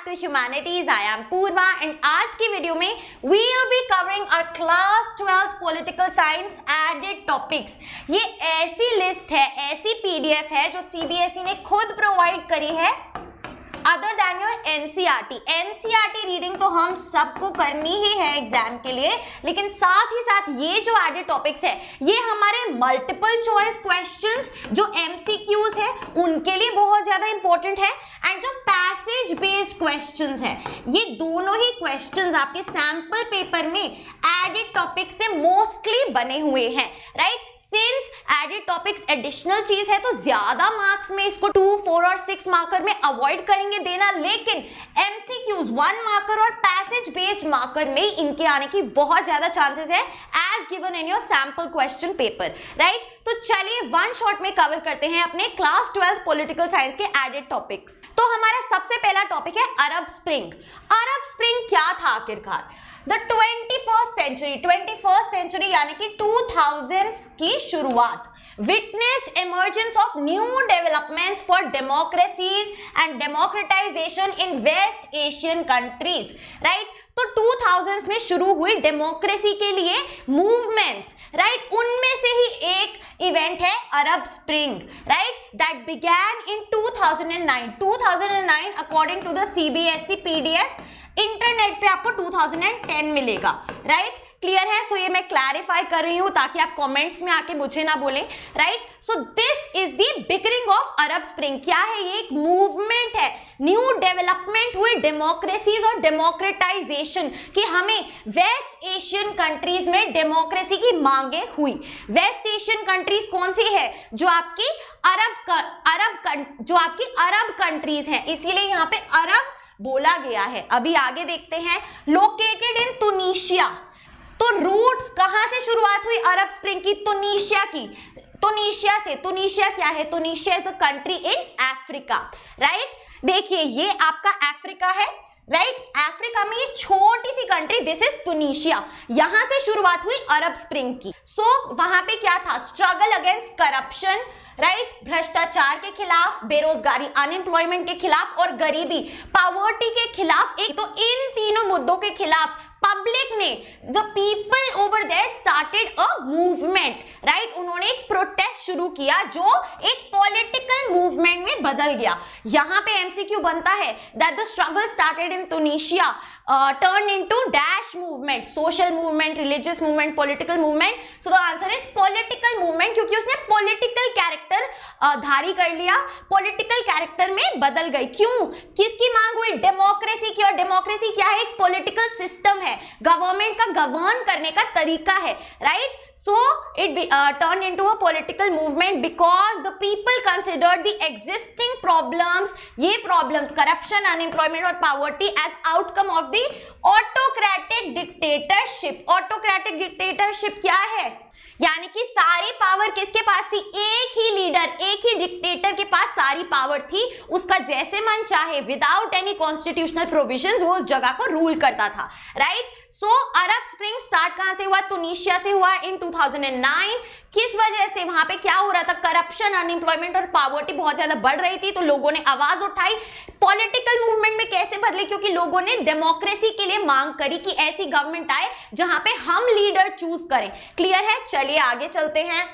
to Humanities. I am Purva and आज की video में we will be covering our class 12th political science added topics. ये ऐसी list है, ऐसी PDF है जो CBSE ने खुद प्रोवाइड करी है other than your NCERT. NCERT reading तो हम सबको करनी ही है एग्जाम के लिए, लेकिन साथ ही साथ ये जो एडेड टॉपिक्स है ये हमारे मल्टीपल चॉइस क्वेश्चंस जो एमसीक्यूज है उनके लिए बहुत ज्यादा इंपॉर्टेंट है, एंड जो पैसेज बेस्ड क्वेश्चंस है ये दोनों ही क्वेश्चंस आपके सैंपल पेपर में एडेड टॉपिक से मोस्टली बने हुए हैं. Right, since added topics additional चीज है तो ज्यादा मार्क्स में इसको 2, 4 और 6 मार्कर में अवॉइड करेंगे देना, लेकिन एमसीक्यूज 1 मार्कर और पैसेज बेस्ड मार्कर में इनके आने की बहुत ज्यादा चांसेस है as given in your sample question paper. Right, तो चलिए वन शॉट में कवर करते हैं अपने क्लास 12 पॉलिटिकल साइंस के एडेड टॉपिक्स. तो हमारा सबसे पहला टॉपिक है अरब स्प्रिंग. अरब स्प्रिंग क्या था आखिरकार? द 21st सेंचुरी यानी कि 2000s की शुरुआत witnessed emergence of new developments for democracies and democratization in West Asian countries. Right? तो 2000s में शुरू हुई डेमोक्रेसी के लिए मूवमेंट्स, राइट, उनमें से ही एक इवेंट है Arab Spring. Right, that began in 2009 according to the CBSE PDF. Internet पे आपको 2010 मिलेगा. राइट, क्लियर है? सो ये मैं क्लैरिफाई कर रही हूं ताकि आप कमेंट्स में आके मुझे ना बोलें. Right, so this is the beginning of Arab spring. क्या है ये? एक मूवमेंट है, न्यू डेवलपमेंट हुई डेमोक्रेसीज और डेमोक्रेटाइजेशन की हमें वेस्ट एशियन कंट्रीज में डेमोक्रेसी की मांगे हुई. वेस्ट एशियन कंट्रीज कौन सी है? जो आपकी अरब कंट्रीज हैं, इसीलिए यहाँ पे अरब बोला गया है. अभी आगे देखते हैं. Located in Tunisia. तो रूट्स कहां से शुरुआत हुई अरब स्प्रिंग की? तुनीशिया की. तुनीशिया से. तुनीशिया क्या है? Tunisia is a country in Africa. Right, देखिए ये आपका अफ्रीका है. राइट, अफ्रीका में ये छोटी सी कंट्री, दिस इज तुनीशिया. यहां से शुरुआत हुई अरब स्प्रिंग की. सो वहां पे क्या था? स्ट्रगल अगेंस्ट करप्शन, राइट, भ्रष्टाचार के खिलाफ, बेरोजगारी अनएम्प्लॉयमेंट के खिलाफ और गरीबी पावर्टी के खिलाफ. एक तो इन तीनों मुद्दों के खिलाफ पब्लिक ने, the people over there started a movement. Right, उन्होंने एक प्रोटेस्ट शुरू किया जो एक पॉलिटिकल मूवमेंट में बदल गया. यहां पे एमसीक्यू बनता है that the struggle started in Tunisia turned into dash movement, social movement, religious movement, political movement. So the answer is political movement, क्योंकि उसने political character धारी कर लिया, political character में बदल गई. क्यों? किसकी मांग हुई? डेमोक्रेसी की. और डेमोक्रेसी क्या है? एक political system है, गवर्नमेंट का गवर्न करने का तरीका है. Right, so it turned into a political movement because the people considered the existing problems, ये problems, corruption, unemployment और poverty as outcome of autocratic dictatorship. Autocratic dictatorship क्या है? यानी कि सारी पावर किसके पास थी? एक ही लीडर, एक ही डिक्टेटर के पास सारी पावर थी. उसका जैसे मन चाहे विदाउट एनी कॉन्स्टिट्यूशनल प्रोविजंस वो उस जगह को रूल करता था. राइट, सो अरब स्प्रिंग स्टार्ट कहां से हुआ? तुनीशिया से हुआ इन 2009. किस वजह से? वहां पे क्या हो रहा था? करप्शन, अनएम्प्लॉयमेंट और पावर्टी बहुत ज्यादा बढ़ रही थी, तो लोगों ने आवाज उठाई. पॉलिटिकल मूवमेंट में कैसे बदले? क्योंकि लोगों ने डेमोक्रेसी के लिए मांग करी कि ऐसी गवर्नमेंट आए जहां पे हम लीडर चूज करें. क्लियर है? चलिए आगे चलते हैं.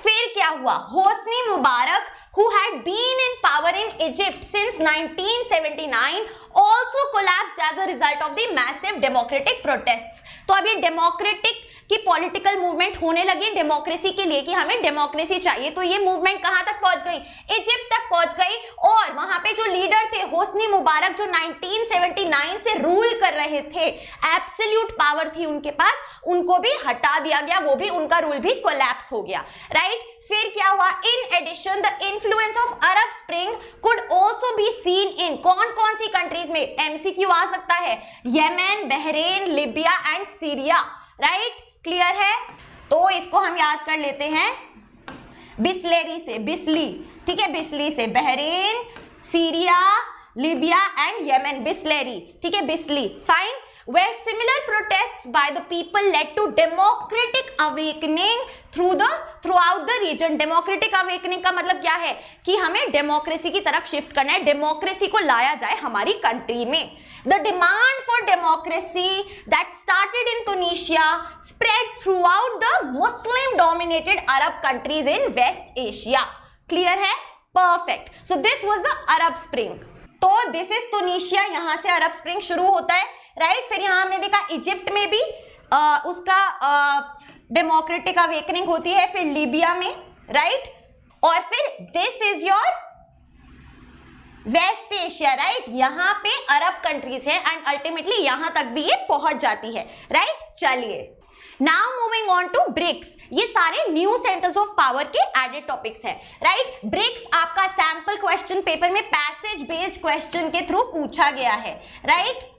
फिर क्या हुआ? Hosni Mubarak, who had been in power in Egypt since 1979, also collapsed as a result of the massive democratic protests. तो अब ये डेमोक्रेटिक की पॉलिटिकल मूवमेंट होने लगी डेमोक्रेसी के लिए कि हमें डेमोक्रेसी चाहिए. तो ये मूवमेंट कहां तक पहुंच गई? इजिप्ट तक पहुंच गई. और वहां पे जो लीडर थे होस्नी मुबारक, जो 1979 से रूल कर रहे थे, एब्सोल्यूट पावर थी उनके पास, उनको भी हटा दिया गया. वो भी, उनका रूल भी कोलैप्स हो गया. राइट, फिर क्या हुआ? In addition the influence of Arab spring could also be seen in कौन कौन सी कंट्रीज में? एमसीक्यू आ सकता है. Yemen, Bahrain, Libya and Syria. Right, clear है? तो इसको हम याद कर लेते हैं बिस्लेरी से, बिस्ली. ठीक है, बिस्ली से. Bahrain, Syria, Libya and Yemen. Bisleri. ठीक है, बिस्ली. Fine. where similar protests by the people led to democratic awakening throughout the region. Democratic awakening का मतलब क्या है कि हमें डेमोक्रेसी की तरफ शिफ्ट करना है, डेमोक्रेसी को लाया जाए हमारी कंट्री में. The demand for democracy that started in Tunisia spread throughout the Muslim-dominated Arab countries in West Asia. Clear है? Perfect. So this was the Arab Spring. तो this is Tunisia, यहाँ से अरब स्प्रिंग शुरू होता है, राइट. फिर यहाँ हमने देखा इजिप्ट में भी उसका डेमोक्रेटिक अवेकनिंग होती है, फिर लीबिया में, राइट. और फिर this is your West Asia, right. यहाँ पे अरब कंट्रीज है एंड अल्टीमेटली यहां तक भी ये पहुंच जाती है, राइट. चलिए, now moving on to BRICS. ये सारे न्यू सेंटर्स ऑफ पावर के एडेड टॉपिक्स है, राइट. ब्रिक्स आपका सैंपल क्वेश्चन पेपर में पैसेज बेस्ड क्वेश्चन के थ्रू पूछा गया है, राइट.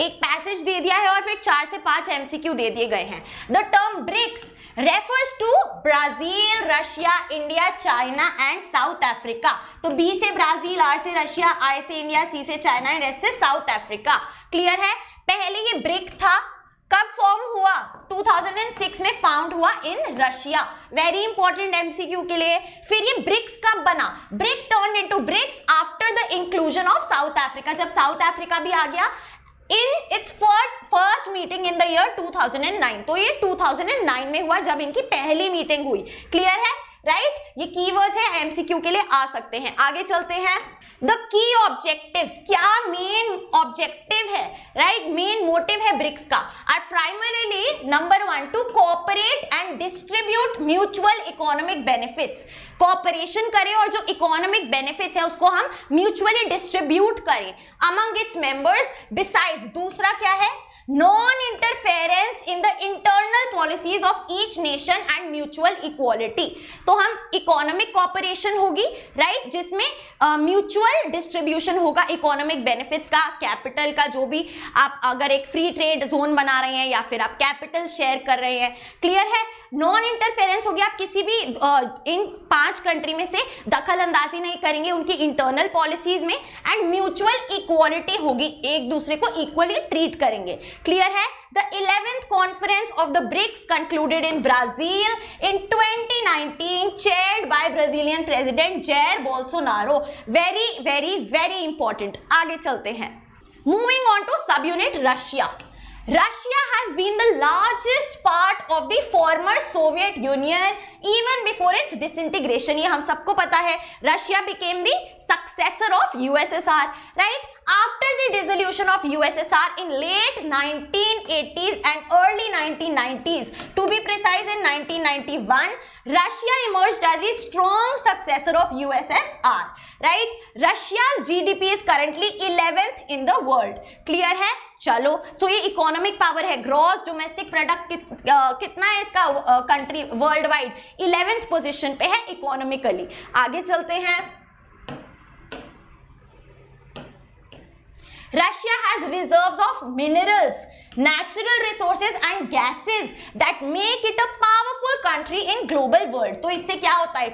एक पैसेज दे दिया है और फिर 4 से 5 एमसीक्यू दे दिए गए हैं. The term BRICS refers to Brazil, Russia, India, China and South Africa. तो बी से ब्राजील, आर से रशिया, आई से इंडिया, सी से चाइना एंड एस से साउथ अफ्रीका. क्लियर है. पहले ये ब्रिक था, कब फॉर्म हुआ? 2006 में फाउंड हुआ in Russia. Very important MCQ के लिए. फिर ये ब्रिक्स कब बना? BRIC turn into BRICS after the inclusion of South Africa. जब साउथ अफ्रीका भी आ गया in its first meeting in the year 2009. तो ये 2009 में हुआ जब इनकी पहली मीटिंग हुई. क्लियर है, राइट. ये कीवर्ड्स है, एमसीक्यू के लिए आ सकते हैं. आगे चलते हैं. द की ऑब्जेक्टिव्स, क्या मेन ऑब्जेक्टिव है, राइट, मेन मोटिव है ब्रिक्स का, are primarily number 1 to cooperate and distribute mutual economic benefits. Cooperation करें और जो इकोनॉमिक बेनिफिट्स है उसको हम म्यूचुअली डिस्ट्रीब्यूट करें अमंग इट्स मेंबर्स. बिसाइड्स, दूसरा क्या है? Non interference in the internal policies of each nation and mutual equality. तो हम इकोनॉमिक कोऑपरेशन होगी, राइट, जिसमें म्यूचुअल डिस्ट्रीब्यूशन होगा इकोनॉमिक बेनिफिट्स का, कैपिटल का. जो भी आप अगर एक फ्री ट्रेड जोन बना रहे हैं या फिर आप कैपिटल शेयर कर रहे हैं. क्लियर है. नॉन इंटरफेरेंस हो गया, आप किसी भी इन 5 कंट्री में से दखल अंदाजी नहीं करेंगे उनकी इंटरनल पॉलिसीज में. एंड म्यूचुअल इक्वालिटी होगी, एक दूसरे को इक्वली ट्रीट करेंगे. क्लियर है. The 11th conference of the BRICS concluded in Brazil in 2019, chaired by Brazilian President Jair Bolsonaro. Very, very, very important. आगे चलते हैं. Moving on to subunit Russia. Russia has been the largest part of the former Soviet Union even before its disintegration. ये हम सबको पता है. Russia became the successor of USSR, right? After the dissolution of USSR in late 1980s and early 1990s, to be precise in 1991, Russia emerged as a strong successor of USSR, right? Russia's GDP is currently 11th in the world. Clear है? चलो, तो ये economic power है. Gross domestic product कितना है इसका country world wide? 11th position पे है इकोनॉमिकली. आगे चलते हैं. Russia has reserves of minerals, natural resources and gases that make it a powerful country in global world. तो इससे क्या होता है?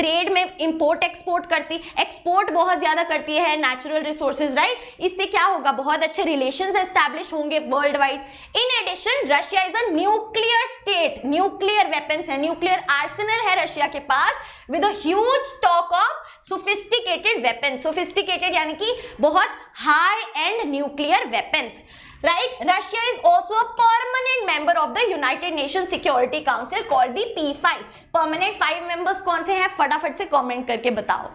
ट्रेड में इंपोर्ट एक्सपोर्ट करती, एक्सपोर्ट बहुत ज्यादा करती है नेचुरल रिसोर्सेज, राइट. इससे क्या होगा? बहुत अच्छे रिलेशंस एस्टैब्लिश होंगे world wide. In addition Russia is a nuclear state. Nuclear weapons है, न्यूक्लियर आर्सेनल है रशिया के पास with a huge stock of sophisticated weapons. Sophisticated यानी कि बहुत high end nuclear weapons, right? Russia is also a permanent member of the United Nations Security Council called the P5. Permanent 5 members कौन से हैं? फटाफट से कमेंट करके बताओ.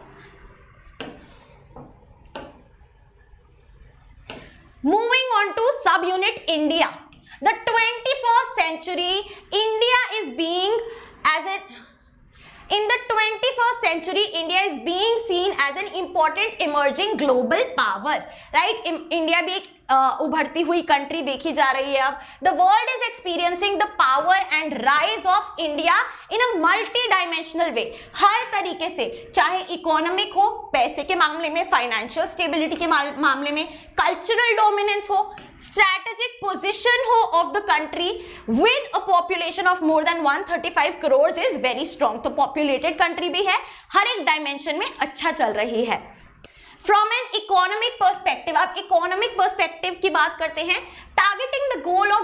Moving on to subunit India. The 21st century, India is being in the 21st century, India is being seen as an important emerging global power, right? India भी एक उभरती हुई कंट्री देखी जा रही है अब. The world is experiencing the power and rise of India in a multi dimensional way. हर तरीके से, चाहे इकोनॉमिक हो, पैसे के मामले में, फाइनेंशियल स्टेबिलिटी के मामले में, कल्चरल डोमिनेंस हो, स्ट्रैटेजिक पोजिशन हो of the country with a population of more than 135 crore is very strong. तो पॉपुलेटेड कंट्री भी है, हर एक डायमेंशन में अच्छा चल रही है. फ्रॉम एन इकोनॉमिक पर्सपेक्टिव, अब इकोनॉमिक पर्सपेक्टिव की बात करते हैं, targeting the goal of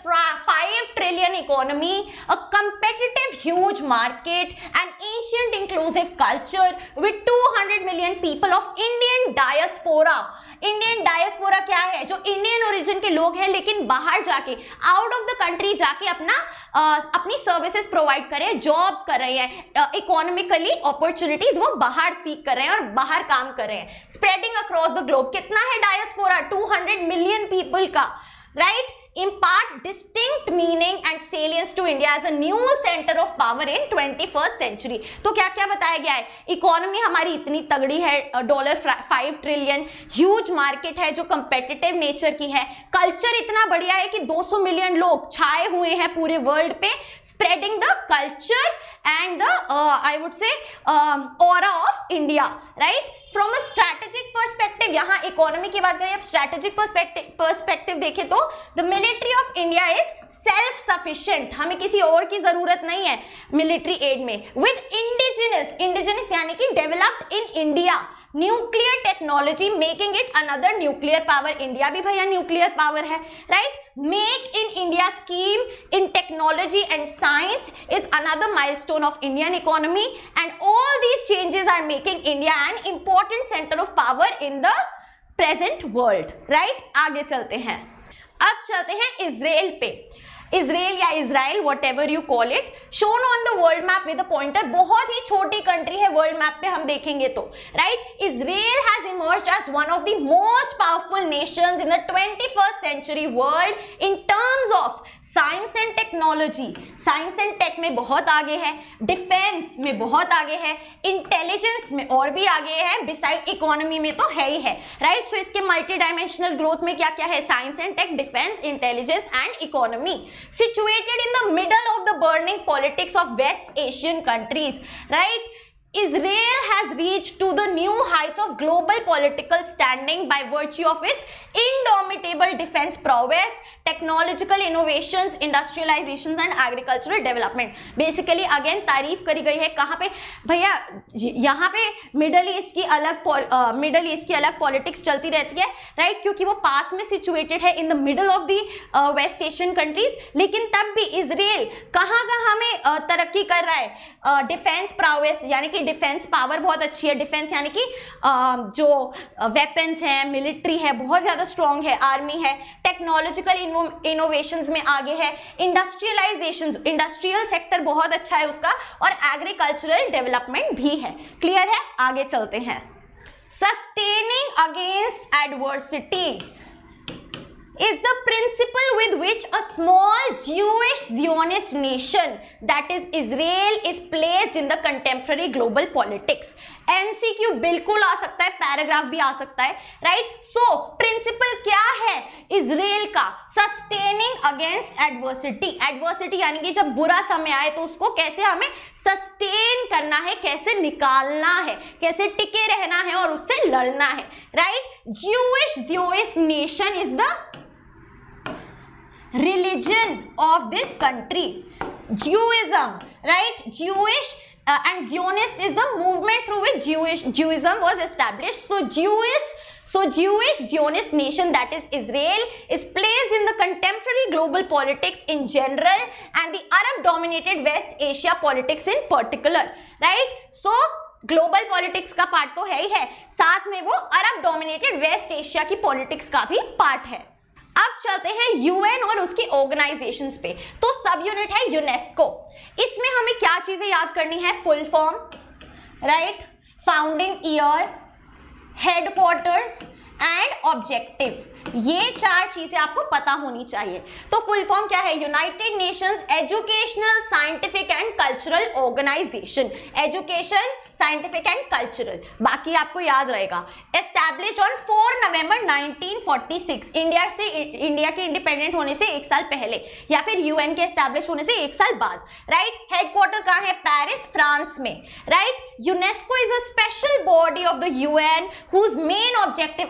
$5 trillion economy, a competitive huge market, an ancient inclusive culture with 200 million people of Indian diaspora. Indian diaspora क्या है? जो इंडियन ओरिजिन के लोग हैं लेकिन बाहर जाके, आउट ऑफ द कंट्री जाके अपनी सर्विसेज प्रोवाइड कर रहे हैं, जॉब्स कर रहे हैं, इकोनॉमिकली अपॉर्चुनिटीज वो बाहर सीख कर रहे हैं और बाहर काम कर रहे हैं, स्प्रेडिंग अक्रॉस द ग्लोब. कितना है डायस्पोरा? 200 मिलियन पीपल का, right? impart distinct meaning and salience to India as a new center of power in 21st century. तो क्या क्या बताया गया है? इकोनॉमी हमारी इतनी तगड़ी है, $5 ट्रिलियन, ह्यूज मार्केट है जो कंपेटिटिव नेचर की है, कल्चर इतना बढ़िया है कि 200 मिलियन लोग छाए हुए हैं पूरे वर्ल्ड पे, spreading the culture and the I would say aura of India, right? From a strategic perspective, यहाँ इकोनॉमी की बात करें, अब स्ट्रैटेजिक पर्सपेक्टिव देखें तो the military of India is self sufficient, हमें किसी और की जरूरत नहीं है मिलिट्री एड में. विद इंडिजिनस यानी कि developed in India nuclear technology, making it another nuclear power. India भी भैया न्यूक्लियर पावर है, right? Make in India scheme in technology and science is another milestone of Indian economy, and all these changes are making India an important centre of power in the present world, right? आगे चलते हैं, अब चलते हैं Israel पे. Israel या Israel what ever you call it, shown on the world map with a pointer. बहुत ही छोटी कंट्री है वर्ल्ड मैप पे हम देखेंगे तो, right? Israel has emerged as one of the most powerful nations in the 21st century world in terms of science and technology. Science and tech में बहुत आगे है, डिफेंस में बहुत आगे है, इंटेलिजेंस में और भी आगे है, बिसाइड इकोनॉमी में तो है ही है, राइट? सो इसके मल्टी डायमेंशनल ग्रोथ में क्या क्या है? Science and tech, defence, intelligence and economy. Situated in the middle of the burning politics of West Asian countries, right? Israel has reached to the new heights of global political standing by virtue of its indomitable defense prowess, technological innovations, industrializations and agricultural development. Basically again तारीफ करी गई है कहाँ पे भैया? यहाँ पे middle east की अलग पॉलिटिक्स चलती रहती है, राइट? क्योंकि वो पास में सिचुएटेड है in the middle of the West Asian countries, लेकिन तब भी इजराइल कहाँ में तरक्की कर रहा है? डिफेंस प्रावेस यानी कि डिफेंस पावर बहुत अच्छी है, डिफेंस यानी कि जो वेपन्स हैं, मिलिट्री है, बहुत ज्यादा स्ट्रॉन्ग है, आर्मी है, टेक्नोलॉजिकल इनोवेशंस में आगे है, इंडस्ट्रियल सेक्टर बहुत अच्छा है उसका, और एग्रीकल्चरल डेवलपमेंट भी है. क्लियर है? आगे चलते हैं. Sustaining against adversity is the principle with which a small Jewish Zionist nation, that is Israel, is placed in the contemporary global politics. MCQ बिल्कुल आ सकता है, पैराग्राफ भी आ सकता है, राइट? सो प्रिंसिपल क्या है इजराइल का? Sustaining against adversity. एडवर्सिटी यानी कि जब बुरा समय आए तो उसको कैसे हमें सस्टेन करना है, कैसे निकालना है, कैसे टिके रहना है और उससे लड़ना है, right? Jewish Zionist nation is the religion of this country. Judaism, right? Jewish and Zionist is the movement through which Judaism was established. So Jewish Zionist nation, that is Israel, is placed in the contemporary global politics in general and the Arab dominated West Asia politics in particular, right? So global politics का part तो है ही है, साथ में वो अरब dominated waste Asia की politics का भी पार्ट है. अब चलते हैं यूएन और उसकी ऑर्गेनाइजेशंस पे. तो सब यूनिट है यूनेस्को. इसमें हमें क्या चीजें याद करनी है? Full form, right? Founding year, headquarters and objective. ये चार चीजें आपको पता होनी चाहिए. तो फुल फॉर्म क्या है? United Nations educational, scientific and cultural organisation. Education, scientific and cultural, बाकी आपको याद रहेगा. एस्टैब्लिश्ड ऑन 4 नवंबर 1946, इंडिया के इंडिपेंडेंट होने से 1 साल पहले, या फिर यूएन के एस्टैब्लिश होने से 1 साल बाद, राइट? हेडक्वार्टर कहाँ है? पेरिस, फ्रांस में, right? UNESCO is a special body of the UN whose main objective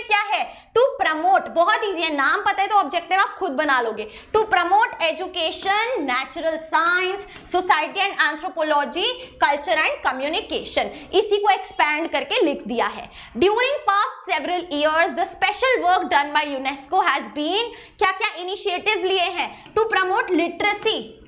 क्या है? टू प्रमोट, बहुत ईजी है, नाम पता है तो ऑब्जेक्टिव आप खुद बना लोगे, to promote education, natural science, society and anthropology, culture and communication, इसी को एक्सपैंड करके लिख दिया है। During past several years the special work done by UNESCO has been, क्या क्या इनिशिएटिव्स लिए हैं, टू प्रमोट लिटरेसी,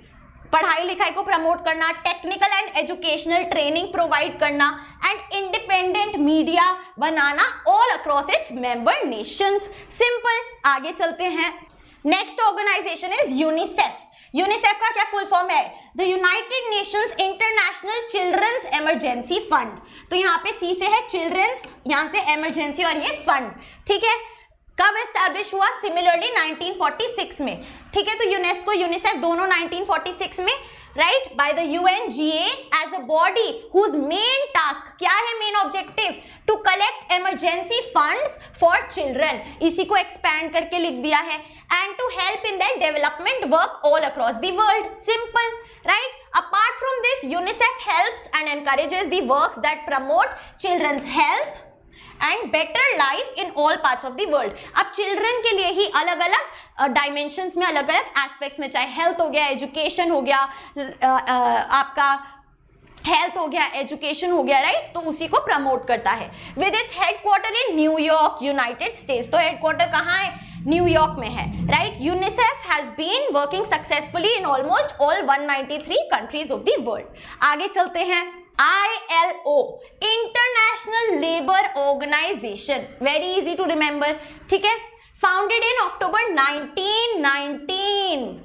पढ़ाई लिखाई को प्रमोट करना, technical and educational training provide करना, एंड इंडिपेंडेंट मीडिया बनाना all across its member nations. Simple, आगे चलते हैं। Next organisation is UNICEF. UNICEF का क्या फुल फॉर्म है, the United Nations International Children's Emergency Fund. तो यहाँ पे सी से है चिल्ड्रंस, यहाँ से इमरजेंसी और ये फंड, ठीक है। कब एस्टैब्लिश हुआ, सिमिलरली 1946 में, ठीक है। तो यूनेस्को यूनिसेफ दोनों 1946 में, right, by the UNGA as a body whose main task, क्या है main objective, to collect emergency funds for children, इसी को एक्सपैंड करके लिख दिया है, and to help in that development work all across the world. Simple, right. Apart from this UNICEF helps and encourages the works that promote children's health and better life in all parts of the world. अब children के लिए ही अलग अलग dimensions में, अलग अलग aspects में, चाहे हेल्थ हो गया, एजुकेशन हो गया, आपका हेल्थ हो गया, एजुकेशन हो गया, राइट, तो उसी को प्रमोट करता है। With its headquarter in New York, united states. तो हेडक्वार्टर कहाँ है, न्यूयॉर्क में है, right. UNICEF has been working successfully in almost all 193 countries of the world. आगे चलते हैं। ILO, international labour organisation, very easy to remember, ठीक है। फाउंडेड इन अक्टूबर 1919,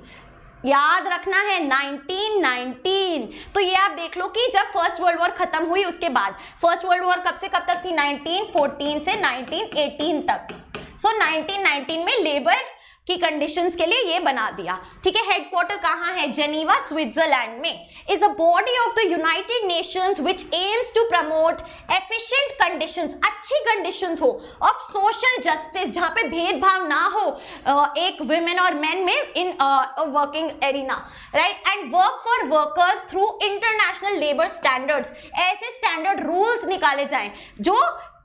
याद रखना है 1919। तो ये आप देख लो कि जब फर्स्ट वर्ल्ड वॉर खत्म हुई उसके बाद, फर्स्ट वर्ल्ड वॉर कब से कब तक थी, 1914 से 1918 तक। सो 1919 में लेबर की कंडीशंस के लिए ये बना दिया, ठीक है। हेडक्वार्टर कहाँ है, जेनीवा, स्विट्जरलैंड में। Is a body of the United Nations which aims to promote efficient conditions, अच्छी कंडीशंस हो, ऑफ सोशल जस्टिस, जहाँ पे भेदभाव ना हो एक वुमेन और मेन में in working arena, right, and work for workers through international labour standards, ऐसे स्टैंडर्ड रूल्स निकाले जाएं जो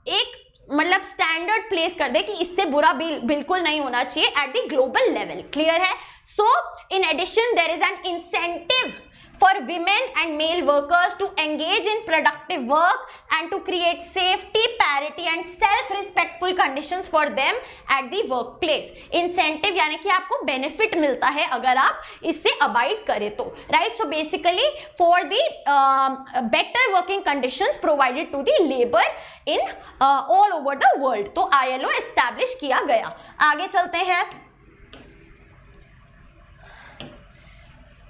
एक मतलब स्टैंडर्ड प्लेस कर दे कि इससे बुरा बिल्कुल नहीं होना चाहिए at the global level. Clear है। So in addition there is an incentive for women and male workers to engage in productive work and to create safety, parity and self-respectful conditions for them at the workplace. Incentive यानी कि आपको benefit मिलता है अगर आप इससे abide करें तो, right? So basically for the better working conditions provided to the labor in all over the world. तो ILO establish किया गया। आगे चलते हैं।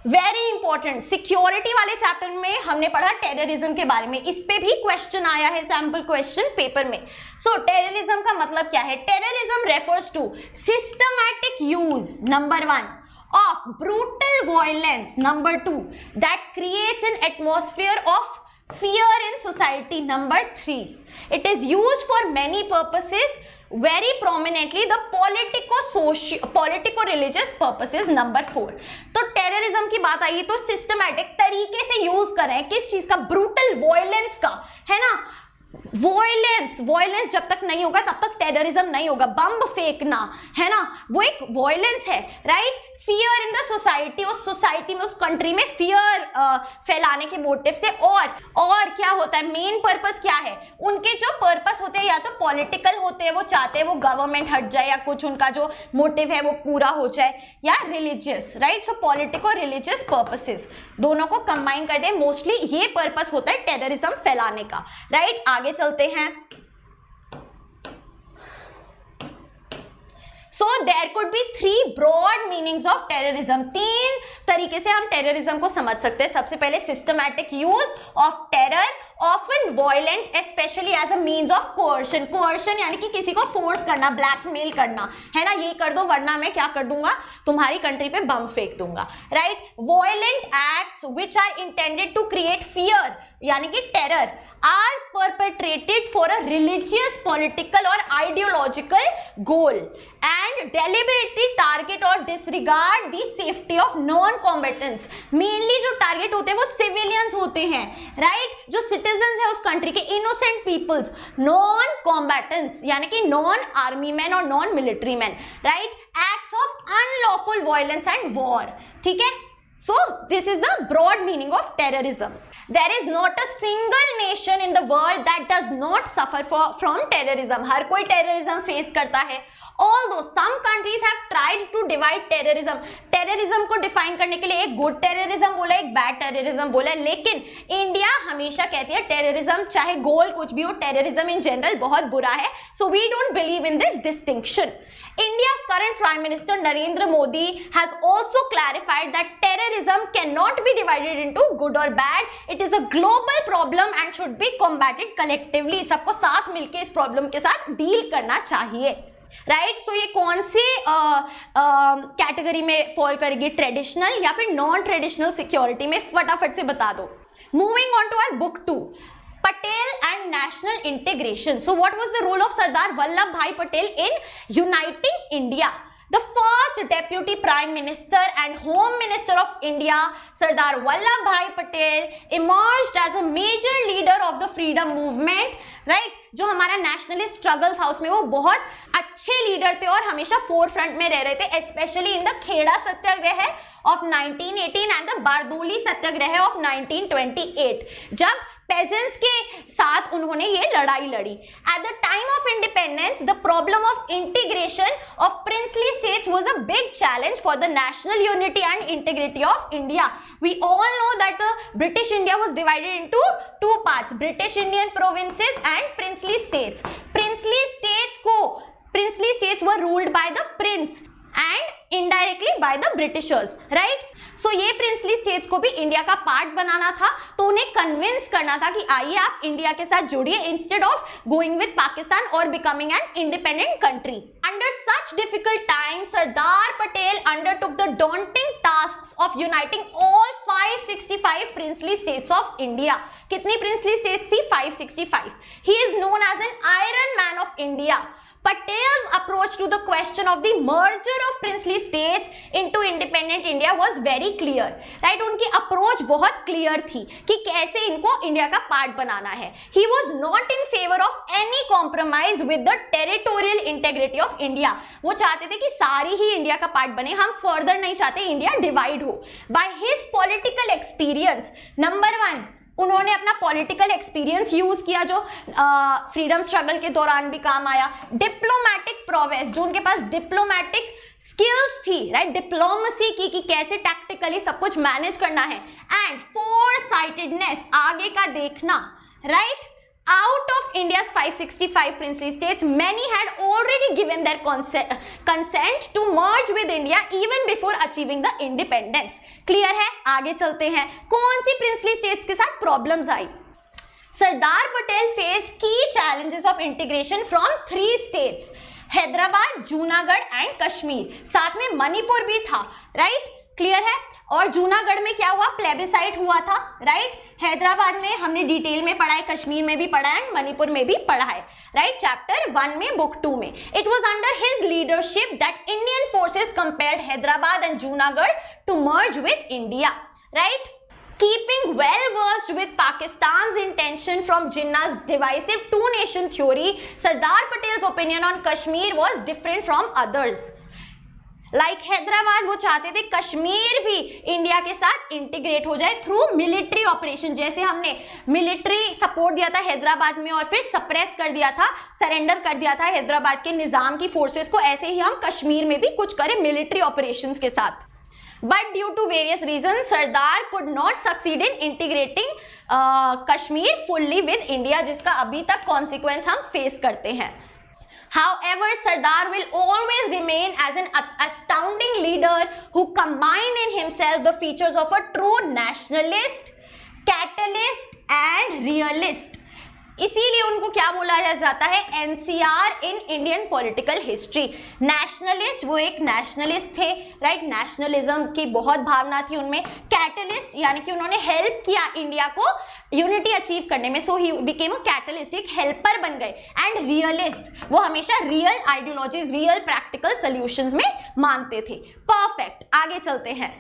वेरी इंपॉर्टेंट, सिक्योरिटी वाले चैप्टर में हमने पढ़ा टेररिज्म के बारे में, इस पे भी क्वेश्चन आया है, सैंपल क्वेश्चन पेपर में। सो टेररिज्म का मतलब क्या है? Terrorism refers to systematic use, number 1, of brutal violence, number 2, that creates an atmosphere of fear in society, number 3, it is used for many purposes, very prominently the politico-religious purposes, number 4। तो terrorism की बात आई तो systematic तरीके से use कर रहे हैं, किस चीज का? ब्रूटल वायलेंस का, है ना। वायलेंस जब तक नहीं होगा तब तक टेररिज्म नहीं होगा। बम फेंकना, है ना, वो एक वायलेंस है, right. Fear in the society, उस सोसाइटी में, उस कंट्री में फियर फैलाने के मोटिव से। और क्या होता है, मेन पर्पस क्या है? उनके जो पर्पस होते हैं या तो पॉलिटिकल होते हैं, वो चाहते हैं वो गवर्नमेंट हट जाए या कुछ उनका जो मोटिव है वो पूरा हो जाए, या रिलीजियस, राइट। सो पॉलिटिको रिलीजियस पर्पसेस दोनों को कंबाइन कर दे, मोस्टली ये पर्पस होता है टेररिज्म फैलाने का, राइट। आगे चलते हैं। So there could be 3 broad meanings of terrorism। 3 तरीके से हम टेररिज्म को समझ सकते हैं। सबसे पहले systematic use of terror, often violent, specially as a means of coercion. Coercion यानी कि किसी को फोर्स करना, ब्लैकमेल करना, है ना, ये कर दो वरना मैं क्या कर दूंगा, तुम्हारी कंट्री पे बम फेंक दूंगा, right. Violent acts which are intended to create fear यानी कि terror, are perpetrated for a religious, political or ideological goal and deliberately target or disregard the safety of non-combatants. Mainly जो target होते हैं वो civilians होते हैं, right? जो citizens है उस country के, innocent peoples, non-combatants यानी कि non-army men और non-military men, right? Acts of unlawful violence and war. ठीक है? So this is the broad meaning of terrorism. There is not a single nation in the world that does not suffer from terrorism. हर कोई terrorism face करता है. Although some countries have tried to divide terrorism. Terrorism को define करने के लिए एक good terrorism बोला, एक bad terrorism बोला, लेकिन इंडिया हमेशा कहती है terrorism चाहे गोल कुछ भी हो, terrorism in general बहुत बुरा है. So we don't believe in this distinction. India's current Prime Minister Narendra Modi has also clarified that terrorism cannot be divided into good or bad. It is a global problem and should be combated collectively. सबको साथ मिलके इस problem के साथ deal करना चाहिए, right? So ये कौन सी कैटेगरी में फॉल करेगी, ट्रेडिशनल या फिर नॉन ट्रेडिशनल सिक्योरिटी में? फटाफट से बता दो. Moving on to our book 2, Patel and national integration. So what was the role of Sardar Vallabhbhai Patel in uniting India? The first deputy prime minister and home minister of India, Sardar Vallabhbhai Patel, emerged as a major leader of the freedom movement, right? जो हमारा nationalist struggle था उसमें वो बहुत अच्छे leader थे और हमेशा forefront में रह रहे थे, especially in the Kheda Satyagraha of 1918 and the Bardoli Satyagraha of 1928, जब peasants के साथ उन्होंने ये लड़ाई लड़ी. At the time of independence, the problem of integration of princely states was a big challenge for the national unity and integrity of India. We all know that the British India was divided into two parts, British Indian provinces and princely states. Princely states were ruled by the prince and indirectly by the Britishers, right? So ये princely states को भी India का part बनाना था, तो उन्हें convince करना था कि आइए आप इंडिया के साथ जुड़िए instead of going with Pakistan or becoming an independent country. Under such difficult times, Sardar Patel undertook the daunting tasks of uniting all 565 princely states of India. कितनी princely states थी? 565. He is known as an Iron Man of India. Patel's approach to the question of the merger of princely states into independent India was very clear, right? उनकी approach बहुत clear थी कि कैसे इनको India का part बनाना है. He was not in favor of any compromise with the territorial integrity of India. वो चाहते थे कि सारी ही इंडिया का पार्ट बने, हम further नहीं चाहते इंडिया डिवाइड हो. By his political experience, number 1, उन्होंने अपना पॉलिटिकल एक्सपीरियंस यूज किया जो फ्रीडम स्ट्रगल के दौरान भी काम आया. डिप्लोमैटिक प्रोवेस, जो उनके पास डिप्लोमैटिक स्किल्स थी, राइट? डिप्लोमेसी की कि कैसे टैक्टिकली सब कुछ मैनेज करना है. एंड फोरसाइटेडनेस, आगे का देखना, right? Out of India's 565 princely states, many had already given their consent to merge with India even before achieving the independence. Clear है? आगे चलते हैं. कौन सी princely states के साथ problems I? Sardar Patel faced key challenges of integration from 3 states, Hyderabad, Junagadh and Kashmir. साथ में मणिपुर भी था, right? क्लियर है? और जूनागढ़ में क्या हुआ? प्लेबिसाइट हुआ था, राइट? हैदराबाद में हमने डिटेल में पढ़ा है, कश्मीर में भी पढ़ा है, मणिपुर में भी पढ़ा है, राइट? चैप्टर 1 में, बुक 2 में. It was under his leadership that Indian forces compared Hyderabad and Junagadh to merge with India, right? Keeping well versed with Pakistan's intention from Jinnah's divisive two-nation theory, Sardar Patel's opinion on Kashmir was different from others. Like Hyderabad, वो चाहते थे कश्मीर भी India के साथ integrate हो जाए through military operation. जैसे हमने मिलिट्री सपोर्ट दिया था हैदराबाद में और फिर सप्रेस कर दिया था, सरेंडर कर दिया था हैदराबाद के निजाम की फोर्सेस को, ऐसे ही हम कश्मीर में भी कुछ करें मिलिट्री ऑपरेशंस के साथ. But due to various reason Sardar could not succeed in integrating Kashmir fully with India, जिसका अभी तक कॉन्सिक्वेंस हम फेस करते हैं. However, Sardar will always remain as an astounding leader who combined in himself the features of a true nationalist, catalyst and realist. इसीलिए उनको क्या बोला जाता है? NCR in Indian political history. Nationalist, वो एक नेशनलिस्ट थे, राइट? नेशनलिज्म की बहुत भावना थी उनमें. कैटलिस्ट यानी कि उन्होंने हेल्प किया इंडिया को यूनिटी अचीव करने में, सो ही बिकेम अ कैटलिस्ट, एक हेल्पर बन गए, एंड रियलिस्ट, वो हमेशा real ideologies, real practical solutions में मानते थे। परफेक्ट, आगे चलते हैं।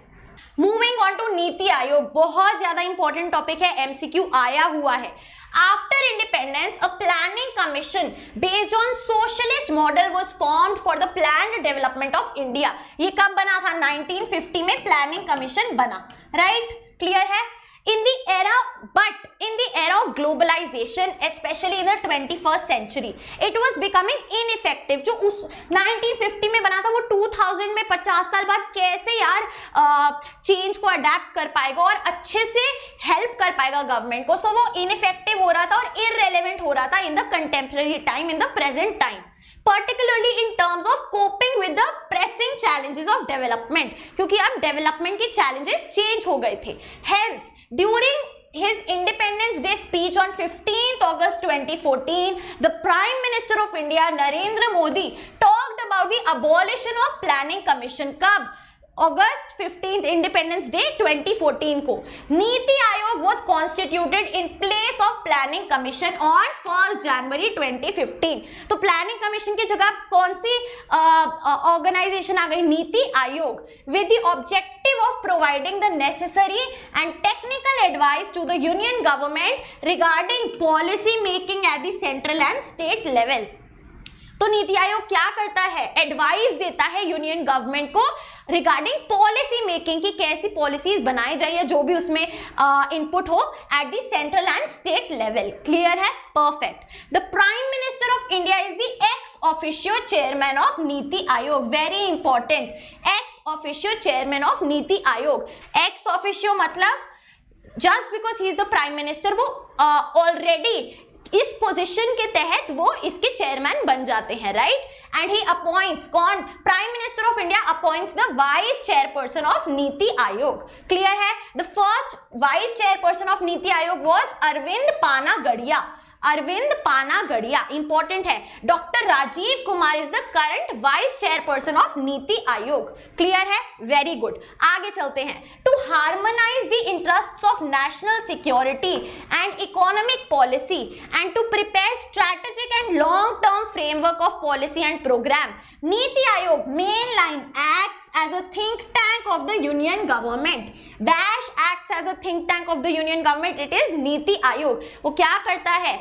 Moving on to NITI Aayog, बहुत ज्यादा इंपॉर्टेंट टॉपिक है, एमसीक्यू आया हुआ है। After independence, a planning commission based on socialist model was formed for the planned development of India. ये कब बना था? 1950 में प्लानिंग कमीशन बना, राइट? क्लियर है? In the era of globalization, especially in the 21st century, it was becoming ineffective. जो उस 1950 में बना था वो 2000 में 50 साल बाद कैसे यार चेंज को अडेप्ट कर पाएगा और अच्छे से हेल्प कर पाएगा गवर्नमेंट को? सो वो इनइफेक्टिव हो रहा था और इररेलेवेंट हो रहा था in the contemporary time, in the present time, particularly in terms of coping with the pressing challenges of development, क्योंकि अब डेवलपमेंट के challenges चेंज हो गए थे। Hence, during his Independence Day speech on 15th August 2014, the Prime Minister of India, Narendra Modi, talked about the abolition of Planning Commission. कब? August 15th, Independence Day 2014 को। NITI Aayog was constituted in place of Planning Commission on 1st January 2015। तो planning commission की जगह कौन सी organisation आ गई? NITI Aayog, with the objective of providing the necessary and technical advice to the union government regarding policy making at the central and state level। तो नीति आयोग क्या करता है? Advice देता है यूनियन गवर्नमेंट को रिगार्डिंग पॉलिसी मेकिंग की कैसी पॉलिसीज बनाई जाए, जो भी उसमें इनपुट हो at the central and state level. Clear है? Perfect. The prime minister of India is the ex officio chairman of NITI Aayog. Very important, ex officio chairman of NITI Aayog. Ex officio मतलब just because he is the prime minister, वो already इस position के तहत वो इसके chairman बन जाते हैं, राइट? एंड ही अपॉइंट्स, कौन? Prime minister of India appoints the vice chairperson of NITI Aayog. Clear है? The first vice chairperson of NITI Aayog was Arvind Panagariya. Arvind Panagariya important है। Doctor Rajiv Kumar is the current vice chairperson of NITI Aayog. Clear है? Very good. आगे चलते हैं। To harmonise the interests of national security and economic policy and to prepare strategic and long term framework of policy and programme, NITI Aayog mainly acts as a think tank of the union government. Dash acts as a think tank of the union government, it is NITI Aayog. वो क्या करता है?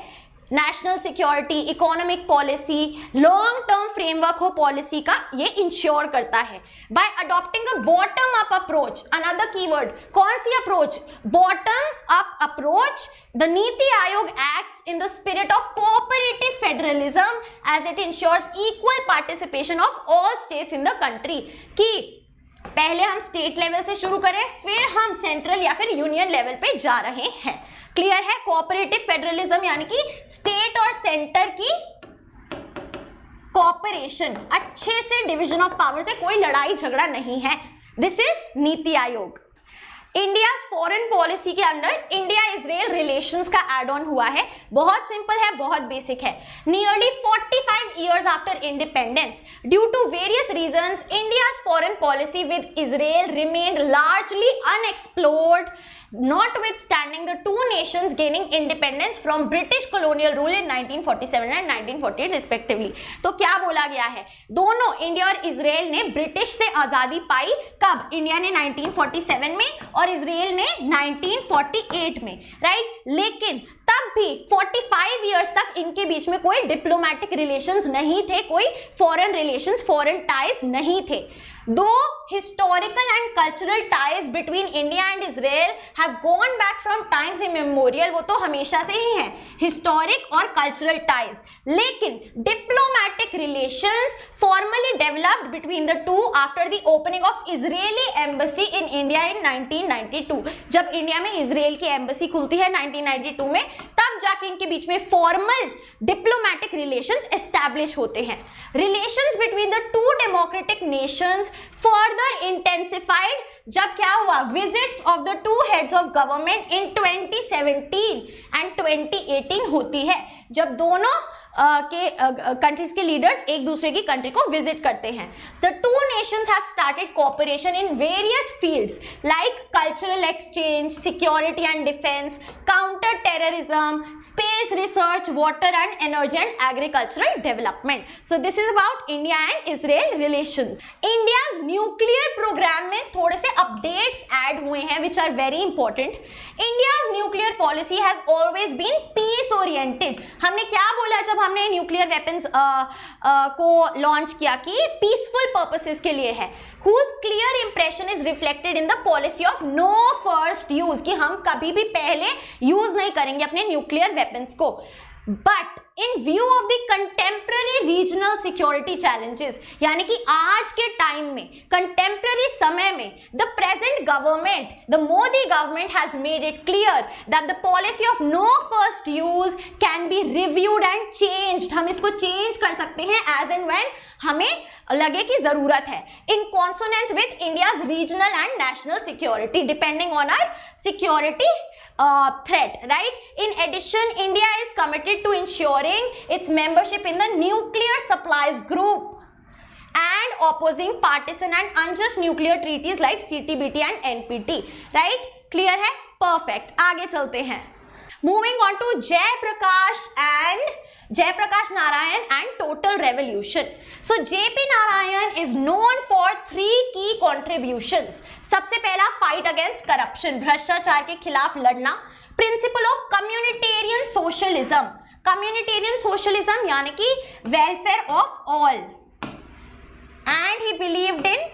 National security, economic policy, long term framework हो policy का, ये ensure करता है by adopting a bottom up approach. Another keyword, कौन सी अप्रोच? Bottom up approach. The NITI Aayog acts in the spirit of cooperative federalism as it ensures equal participation of all states in the country. कि पहले हम state level से शुरू करें, फिर हम सेंट्रल या फिर यूनियन लेवल पे जा रहे हैं। क्लियर है? कोऑपरेटिव फेडरलिज्म यानी कि स्टेट और सेंटर की कोऑपरेशन, अच्छे से डिवीजन ऑफ पावर से कोई लड़ाई झगड़ा नहीं है। दिस इज नीति आयोग। इंडिया फॉरेन पॉलिसी के अंदर इंडिया इजराइल रिलेशंस का एड ऑन हुआ है। बहुत सिंपल है, बहुत बेसिक है। Nearly 45 years after independence, due to various reasons, India's foreign policy with Israel remained largely unexplored, notwithstanding the two nations gaining independence from British colonial rule in 1947 and 1948 respectively। तो क्या बोला गया है? दोनों India और Israel ने British से आजादी पाई। कब? इंडिया ने 1947 में और इजराइल ने 1948 में, राइट? लेकिन तब भी 45 years तक इनके बीच में कोई डिप्लोमेटिक रिलेशंस नहीं थे, कोई फॉरेन रिलेशंस, फॉरेन टाइज नहीं थे। दो historical and cultural ties between India and Israel have gone back from times immemorial, वो तो हमेशा से ही है, historic और cultural ties। लेकिन diplomatic relations formally developed between the two after the opening of Israeli embassy in India in 1992। जब India में Israel की एम्बेसी खुलती है 1992 में, तब जाके इनके बीच में फॉर्मल डिप्लोमेटिक रिलेशंस एस्टैब्लिश होते हैं। Relations between the two democratic Nations further intensified जब क्या हुआ? Visits of the two heads of government in 2017 and 2018 होती है, जब दोनों कंट्रीज के लीडर्स एक दूसरे की कंट्री को विजिट करते हैं. The two nations have started cooperation in various fields like cultural exchange, security and defence, counter terrorism, space research, water and energy and agricultural development. So this is about India and Israel relations. India's nuclear programme में थोड़े से updates add हुए हैं which are very important. India's nuclear policy has always been peace oriented. हमने क्या बोला जब हमने न्यूक्लियर वेपन्स को लॉन्च किया कि पीसफुल पर्पसेस के लिए है. Whose clear impression is reflected in the policy of no first use, कि हम कभी भी पहले यूज नहीं करेंगे अपने न्यूक्लियर वेपन्स को. But in view of the contemporary regional security challenges, यानी कि आज के टाइम में, कंटेम्प्रेरी समय में, the present government, the Modi government has made it clear that the policy of no first use can be reviewed and changed. हम इसको change कर सकते हैं एज एंड व्हेन हमें लगे कि जरूरत है, in consonance with India's regional and national security depending on our security threat, right? In addition, India is committed to ensuring its membership in the nuclear supplies group and opposing partisan and unjust nuclear treaties like CTBT and NPT, right? Clear है? Perfect. आगे चलते हैं. Moving on to Jayaprakash Narayan and total revolution. So JP Narayan is known for 3 key contributions. सबसे पहला fight against corruption, भ्रष्टाचार के खिलाफ लड़ना. Principle of communitarian socialism. Communitarian socialism यानी कि welfare of all. And he believed in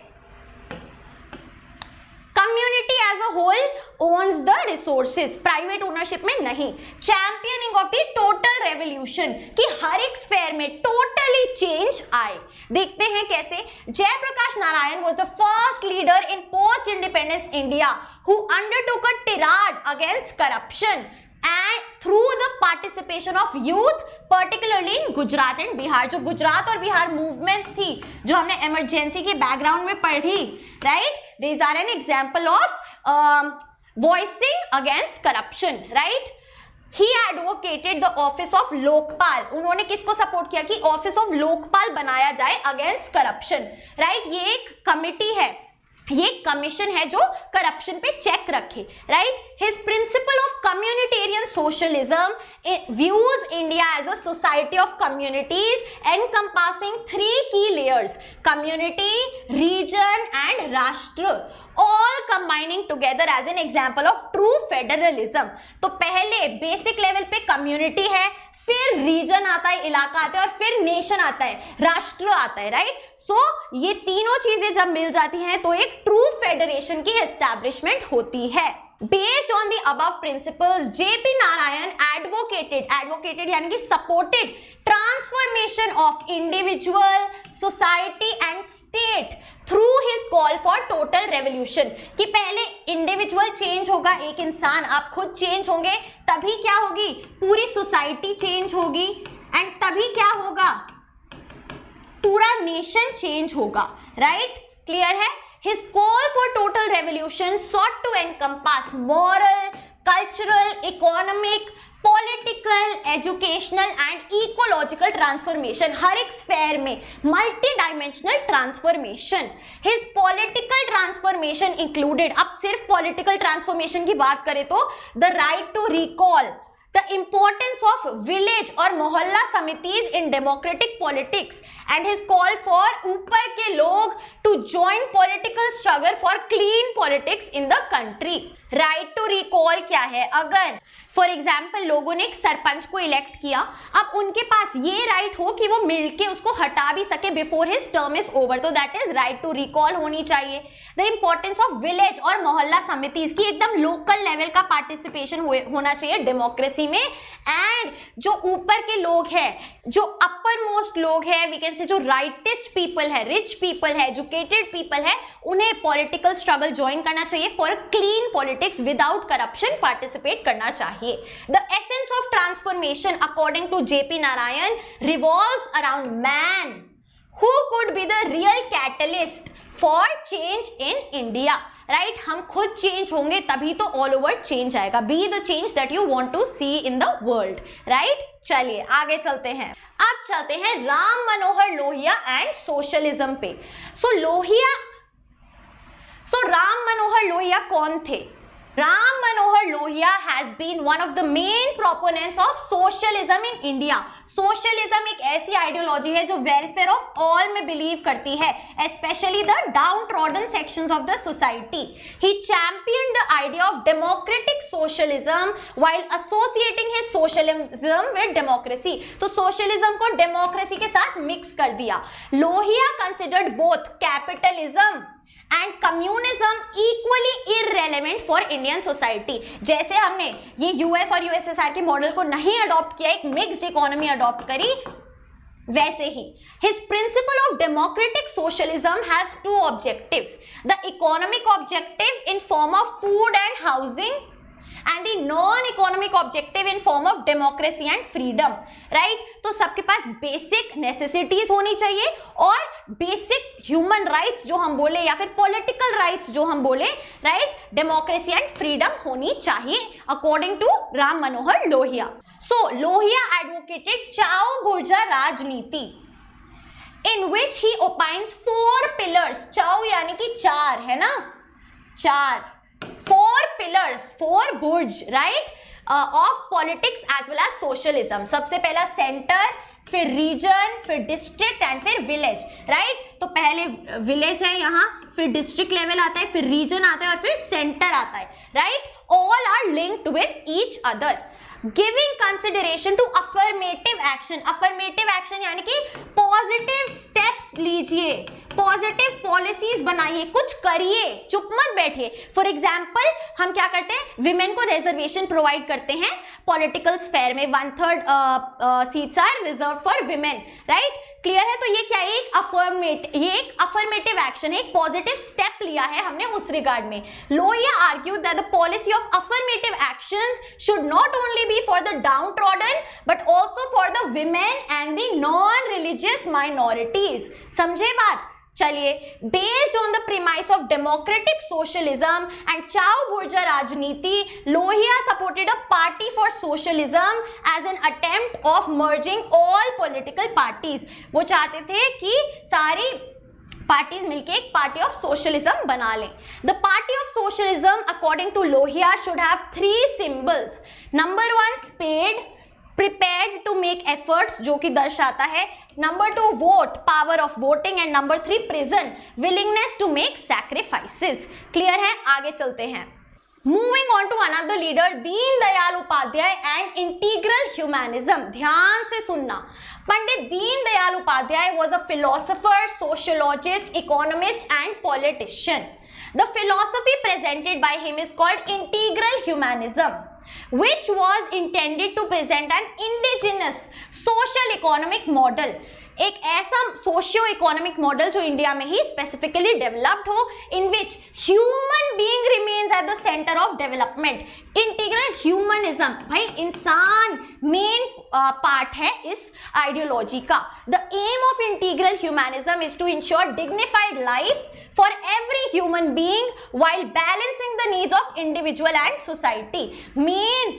community as a whole owns the resources, private ownership में नहीं. चैंपियनिंग ऑफ द टोटल रेवोल्यूशन, कि हर एक स्फेयर में टोटली चेंज आए. देखते हैं कैसे. Jayaprakash Narayan was the first leader in post independence India who undertook a tirade against corruption and through the participation of youth, particularly in Gujarat and Bihar. जो गुजरात और Bihar movements थी जो हमने इमरजेंसी के बैकग्राउंड में पढ़ी, right? These are an example of voicing against corruption, right? He advocated the office of Lokpal. उन्होंने किसको सपोर्ट किया कि ऑफिस ऑफ लोकपाल बनाया जाए अगेंस्ट करप्शन, राइट? ये एक कमिटी है, ये कमीशन है जो करप्शन पे चेक रखे, right? His principle of communitarian socialism views India as a society of communities encompassing 3 की लेयर्स, कम्युनिटी, रीजन एंड राष्ट्र, all combining together as an example of true federalism. तो पहले बेसिक लेवल पे community है, फिर reason आता है, इलाका आता है, और फिर नेशन आता है, राष्ट्र आता है, राइट? सो ये तीनों चीजें जब मिल जाती हैं तो एक ट्रू फेडरेशन की एस्टैब्लिशमेंट होती है. Based on the above principles, JP Narayan advocated यानी कि supported transformation of individual, society and state through his call for total revolution. कि पहले इंडिविजुअल चेंज होगा, एक इंसान, आप खुद चेंज होंगे, तभी क्या होगी, पूरी सोसाइटी चेंज होगी, एंड तभी क्या होगा, पूरा नेशन चेंज होगा, राइट? क्लियर है? His call for total revolution sought to encompass moral, cultural, economic, political, educational and ecological transformation. हर एक स्फेयर में multi-dimensional transformation. His political transformation included, अब सिर्फ political transformation की बात करें तो the right to recall, the importance of village और मोहल्ला समितिज in democratic politics, and his call for ऊपर के लोग to join political struggle for clean politics in the country. right to recall क्या है? अगर फॉर एग्जाम्पल लोगों ने एक सरपंच को इलेक्ट किया, अब उनके पास ये राइट हो कि वो मिलके उसको हटा भी सके before his term is over, तो that is right to recall होनी चाहिए. द इंपॉर्टेंस ऑफ विलेज और मोहल्ला समिति, इसकी एकदम लोकल लेवल का पार्टिसिपेशन होना चाहिए डेमोक्रेसी में. एंड जो ऊपर के लोग हैं, जो अपर मोस्ट लोग हैं, वी कैन से जो राइटेस्ट पीपल है, रिच पीपल है, एजुकेटेड पीपल है, उन्हें पॉलिटिकल स्ट्रगल ज्वाइन करना चाहिए. For clean politics without corruption participate करना चाहिए. The essence of transformation according to JP Narayan revolves around man, Who could be the real catalyst for change in India? Right हम खुद change होंगे तभी तो all over change आएगा. Be the change that you want to see in the world. Right चलिए आगे चलते हैं. अब चलते हैं राम मनोहर लोहिया एंड सोशलिज्म पे. राम मनोहर लोहिया कौन थे? Ram Manohar Lohia has been one of the main proponents of socialism in India. Socialism एक ऐसी आइडियोलॉजी है जो welfare of all में believe करती है, especially the downtrodden sections of the society. He championed the idea of democratic socialism while associating his socialism with democracy. तो socialism को democracy के साथ mix कर दिया. Lohia considered both capitalism and communism equally irrelevant for Indian society. जैसे हमने ये US और यूएसएसआर के मॉडल को नहीं अडॉप्ट किया, एक मिक्स्ड इकोनॉमी अडॉप्ट करी, वैसे ही his principle of democratic socialism has two objectives. The economic objective in form of food and housing and the non-economic objective in form of democracy and freedom. right? तो सबके पास basic necessities होनी चाहिए और basic human rights जो हम बोले या फिर पॉलिटिकल राइट्स जो हम बोले, राइट, डेमोक्रेसी एंड फ्रीडम होनी चाहिए according to Ram Manohar Lohia. So Lohia advocated चाओ बुर्जा राजनीति in which he opines 4 pillars. चाओ यानी कि 4 है ना, 4 4 pillars, 4 burj, right, of politics as well as socialism. सबसे पहला सेंटर, फिर रीजन, फिर डिस्ट्रिक्ट एंड फिर विलेज. राइट, तो पहले विलेज है यहाँ, फिर डिस्ट्रिक्ट लेवल आता है, फिर रीजन आता है और फिर सेंटर आता है. Right, all are linked with each other. Giving consideration to affirmative action. Affirmative action यानी कि पॉजिटिव स्टेप्स लीजिए, पॉजिटिव पॉलिसीज बनाइए, कुछ करिए, चुप मत बैठिए. फॉर एग्जाम्पल हम क्या करते हैं, विमेन को रिजर्वेशन प्रोवाइड करते हैं पॉलिटिकल स्फेयर में, 1/3 seats are reserve for women. Right, clear है. तो ये क्या है, एक अफर्मेटिव एक्शन है, एक पॉजिटिव स्टेप लिया है हमने उस रिगार्ड में. Lohia argued that the policy of affirmative actions should not only be for the downtrodden but also for the women and the non religious minorities. समझे बात? चलिए, based on the premise of democratic socialism and चाओ बुर्जा राजनीति, Lohia supported a party for socialism as an attempt of merging all political parties. वो चाहते थे कि सारी पार्टीज मिलके एक पार्टी ऑफ सोशलिज्म बना लें. The party of socialism according to Lohia should have 3 symbols. Number 1 spade, prepared to make efforts, जो कि दर्शाता है. Number 2 vote, power of voting. And number 3 prison, willingness to make sacrifices. Clear है, आगे चलते हैं. Moving on to another leader, Deen Dayal Upadhyaya and integral humanism. ध्यान से सुनना. Pandit Deen Dayal Upadhyay was a philosopher, sociologist, economist and politician. The philosophy presented by him is called integral humanism, which was intended to present an indigenous social economic model. एक ऐसा socio economic model जो India में ही specifically developed हो, in which human being remains at the centre of development. Integral humanism, भाई इंसान main part है इस आइडियोलॉजी का. The aim of integral humanism is to ensure dignified life for every human being while balancing the needs of individual and society. Main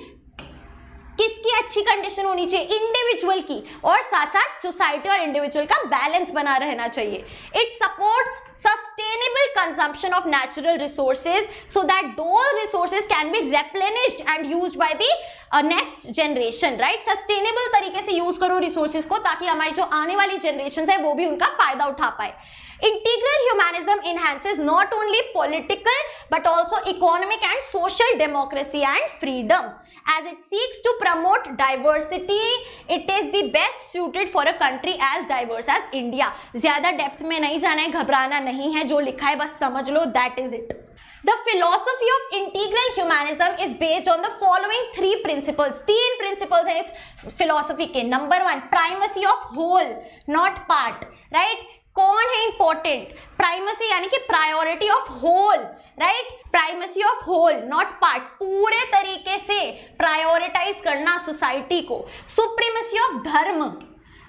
किसकी अच्छी condition होनी चाहिए, individual की, और साथ साथ सोसाइटी और इंडिविजुअल का बैलेंस बना रहना चाहिए. It supports sustainable consumption of natural resources so that those resources can be replenished and used by the next generation. Right, sustainable तरीके से यूज करो रिसोर्सेज को ताकि हमारी जो आने वाली जनरेशन है वो भी उनका फायदा उठा पाए. Integral humanism enhances not only political but also economic and social democracy and freedom. As it seeks to promote diversity, it is the best suited for a country as diverse as India. ज़्यादा depth में नहीं जाना है, घबराना नहीं है, जो लिखा है बस समझ लो, that is it. The philosophy of integral humanism is based on the following 3 principles. 3 principles हैं इस philosophy के. Number 1, primacy of whole, not part. Right? कौन है इंपॉर्टेंट? प्राइमेसी यानी कि priority of whole. Right, primacy of whole not part, पूरे तरीके से प्रायोरिटाइज करना सोसाइटी को. सुप्रीमेसी ऑफ धर्म,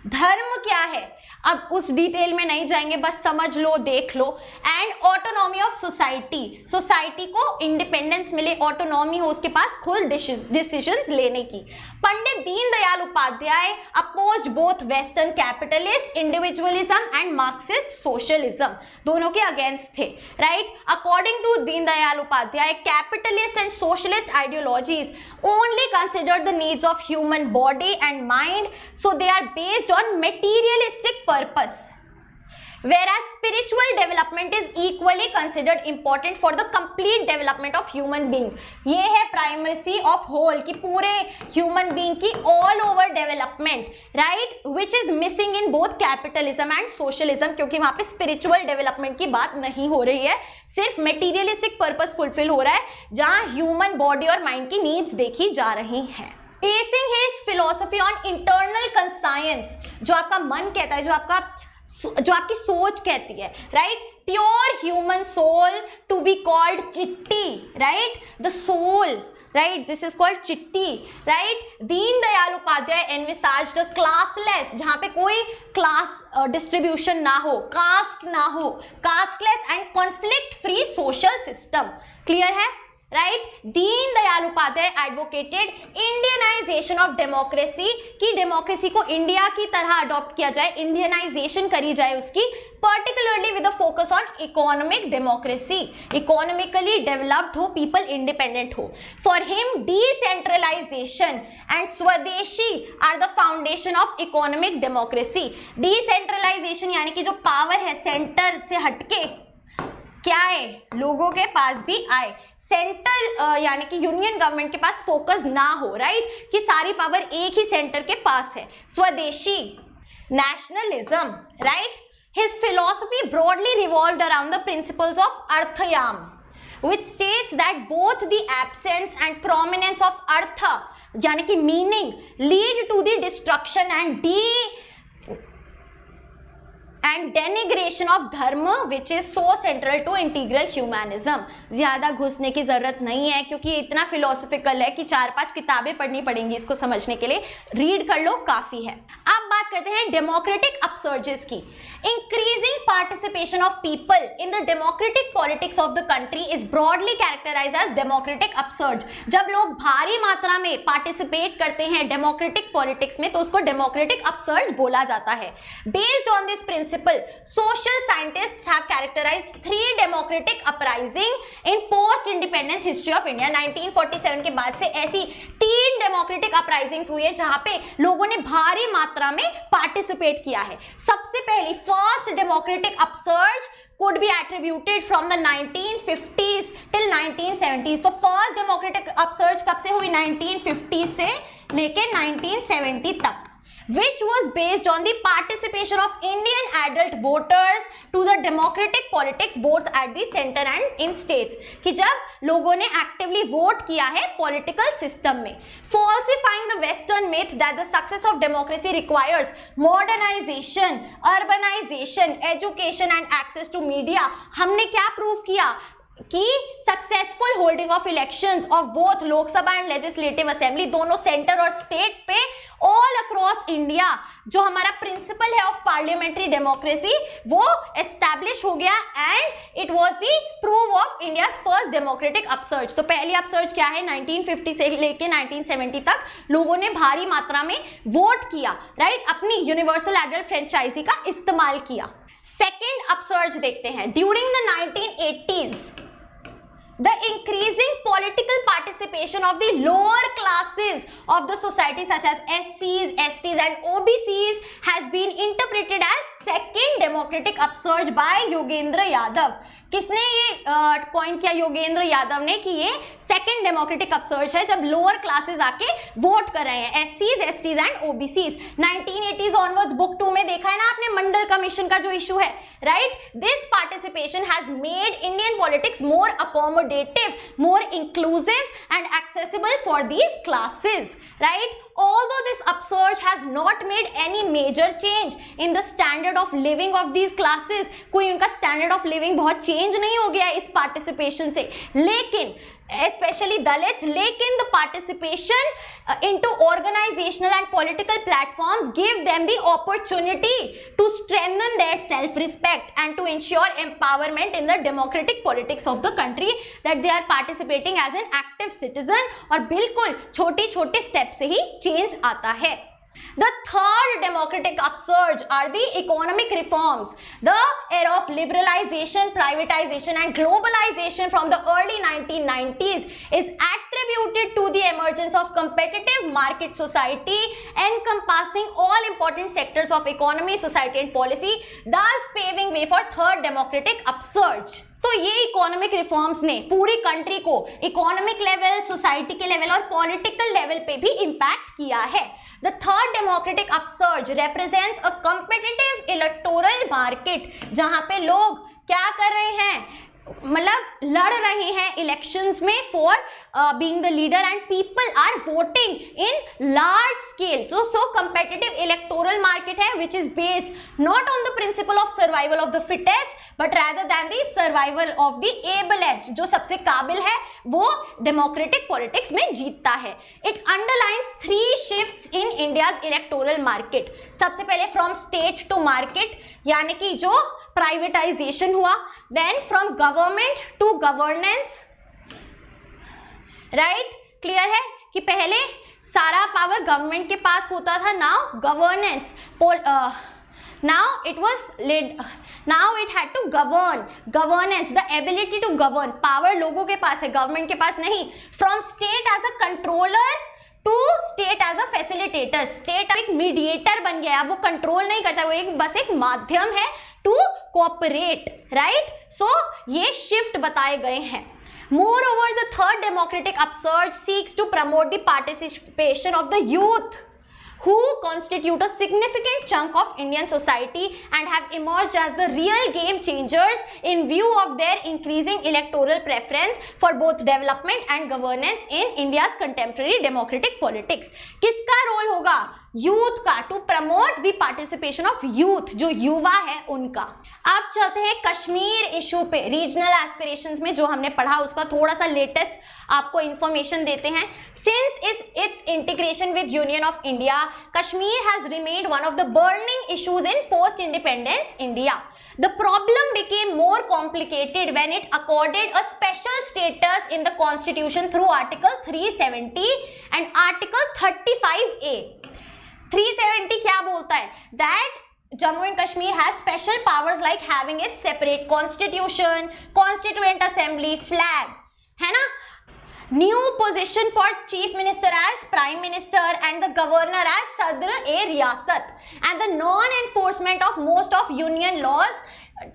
धर्म क्या है, अब उस डिटेल में नहीं जाएंगे, बस समझ लो, देख लो। And autonomy of society, society को इंडिपेंडेंस मिले, ऑटोनॉमी हो उसके पास खुद डिसीजंस लेने की। Pandit Deendayal Upadhyaya opposed both western capitalist individualism and Marxist socialism, दोनों के अगेंस्ट थे, right. According to Deendayal Upadhyaya, capitalist and socialist ideologies only consider the needs of human body and mind, so they are based on materialistic purpose, whereas spiritual development is equally considered important for the complete development of human being। ये है primacy of whole, कि पूरे human being की all over development, right, which is missing in both capitalism and socialism, क्योंकि वहाँ पे spiritual development की बात नहीं हो रही है, सिर्फ materialistic purpose fulfill हो रहा है, जहाँ human body और mind की needs देखी जा रही हैं। Basing his philosophy on internal conscience, जो आपका मन कहता है, जो आपकी सोच कहती है, right, pure human soul to be called chiti, right, the soul, right, this is called chiti, right. Deendayal Upadhyaya envisaged a classless, जहां पे कोई क्लास डिस्ट्रीब्यूशन ना हो, कास्ट ना हो, casteless and conflict free social system, clear है, right. Deendayal Upadhyaya advocated Indianisation of democracy, कि democracy को इंडिया की तरह अडॉप्ट किया जाए, इंडियनाइजेशन करी जाए उसकी, particularly with a focus on economic democracy, economically developed हो, पीपल इंडिपेंडेंट हो। For him decentralisation and swadeshi are the foundation of economic democracy. Decentralisation यानी कि जो पावर है सेंटर से हटके क्या है, लोगों के पास भी आए, सेंट्रल यानी कि यूनियन गवर्नमेंट के पास फोकस ना हो, राइट, कि सारी पावर एक ही सेंटर के पास है। Swadeshi, nationalism, right. His philosophy broadly revolved around the principles of अर्थयाम, which states that both the absence and prominence of artha यानी कि meaning lead to the destruction and denigration of dharma, which is so central to integral humanism। ज्यादा घुसने की जरूरत नहीं है, क्योंकि ये इतना फिलोसफिकल है कि 4-5 किताबें पढ़नी पड़ेंगी इसको समझने के लिए, रीड कर लो, काफी है। अब बात करते हैं डेमोक्रेटिक अपसर्जेस की। Increasing participation of people in the democratic politics of the country is broadly characterised as democratic upsurge. जब लोग भारी मात्रा में पार्टिसिपेट करते हैं डेमोक्रेटिक पॉलिटिक्स में, तो उसको डेमोक्रेटिक अपसर्ज बोला जाता है। Based on this principle, social scientists have characterized 3 democratic uprising in post independence history of India। 1947 के बाद से ऐसी 3 डेमोक्रेटिक अपराइजिंग्स हुई है जहां पे लोगों ने भारी मात्रा में पार्टिसिपेट किया है। सबसे पहली first democratic upsurge could be attributed from the 1950s till 1970s। तो फर्स्ट डेमोक्रेटिक अपसर्ज कब से हुई, 1950 से लेके 1970 तक, which was based on the participation of Indian adult voters to the democratic politics both at the center and in states, कि जब लोगों ने actively वोट किया है political system में। falsifying the western myth that the success of democracy requires modernization, urbanization, education and access to media। हमने क्या prove किया कि successful holding of elections of both Lok Sabha and legislative assembly, दोनों centre और state पे, all across India, जो हमारा principal है ऑफ पार्लियामेंट्री डेमोक्रेसी, वो एस्टैब्लिश हो गया and it was the proof of India's first democratic upsurge. तो पहली अपसर्ज क्या है, 1950 से लेके 1970 तक लोगों ने भारी मात्रा में वोट किया, राइट, अपनी यूनिवर्सल एडल्ट फ्रेंचाइजी का इस्तेमाल किया। सेकेंड अपसर्ज देखते हैं। During the 1980s, the increasing political participation of the lower classes of the society such as SCs, STs and OBCs has been interpreted as second democratic upsurge by Yogendra Yadav. किसने ये point किया, योगेंद्र यादव ने, कि ये second democratic upsurge है जब lower classes आके vote कर रहे हैं, SCs, STs and OBCs। 1980s onwards book 2 में देखा है ना आपने, मंडल कमीशन का जो इशू है, right. This participation has made Indian politics more accommodative, more inclusive and accessible for these classes, right. Although this upsurge has not made any major change in the standard of living of these classes, कोई उनका standard of living बहुत change नहीं हो गया इस participation से, लेकिन especially Dalits, लेकिन the participation into organizational and political platforms give them the opportunity to strengthen their self-respect and to ensure empowerment in the democratic politics of the country, that they are participating as an active citizen. और बिल्कुल छोटे छोटे step से ही change आता है. The third democratic upsurge are the economic reforms. The era of liberalization, privatization and globalization from the early 1990s is attributed to the emergence of competitive market society encompassing all important sectors of economy, society and policy, thus paving way for third democratic upsurge. तो ये economic reforms ने पूरी country को economic level, society के level और political level पे भी impact किया है. The third democratic upsurge represents a competitive electoral market, जहां पे लोग क्या कर रहे हैं, मतलब लड़ रहे हैं इलेक्शंस में for being the leader and people are voting in large scale. So competitive electoral market है which is based not on the principle of survival of the fittest but rather than the survival of the ablest. जो सबसे काबिल है वो democratic politics में जीतता है. It underlines 3 shifts in India's electoral market. सबसे पहले फ्रॉम स्टेट टू मार्केट, यानी कि जो प्राइवेटाइजेशन हुआ, then from government to governance. Right, clear है कि पहले सारा पावर गवर्नमेंट के पास होता था, now governance, now it had to govern, governance, the ability to govern. Power लोगों के पास है, गवर्नमेंट के पास नहीं. From state as a controller to state as a facilitator. State एक मीडिएटर बन गया, वो कंट्रोल नहीं करता, वो बस एक माध्यम है टू कोऑपरेट. राइट, सो ये शिफ्ट बताए गए हैं. Moreover, the third democratic upsurge seeks to promote the participation of the youth, who constitute a significant chunk of Indian society and have emerged as the real game changers in view of their increasing electoral preference for both development and governance in India's contemporary democratic politics. किसका role होगा? Youth का, to promote the participation of youth, जो युवा है उनका. अब चलते हैं कश्मीर इशू पे. रीजनल एस्पिरेशंस में जो हमने पढ़ा उसका थोड़ा सा लेटेस्ट आपको इंफॉर्मेशन देते हैं. Since it's integration with union of India, Kashmir has remained one of the burning issues in post independence India. The problem became more complicated when it accorded a special status in the constitution through Article 370 and Article 35A. 370 क्या बोलता है? That Jammu and Kashmir has special powers like having its separate constitution, constituent assembly, flag, है ना? New position for chief minister as prime minister and the governor as sadr-e-riyasat, and the non-enforcement of most of union laws.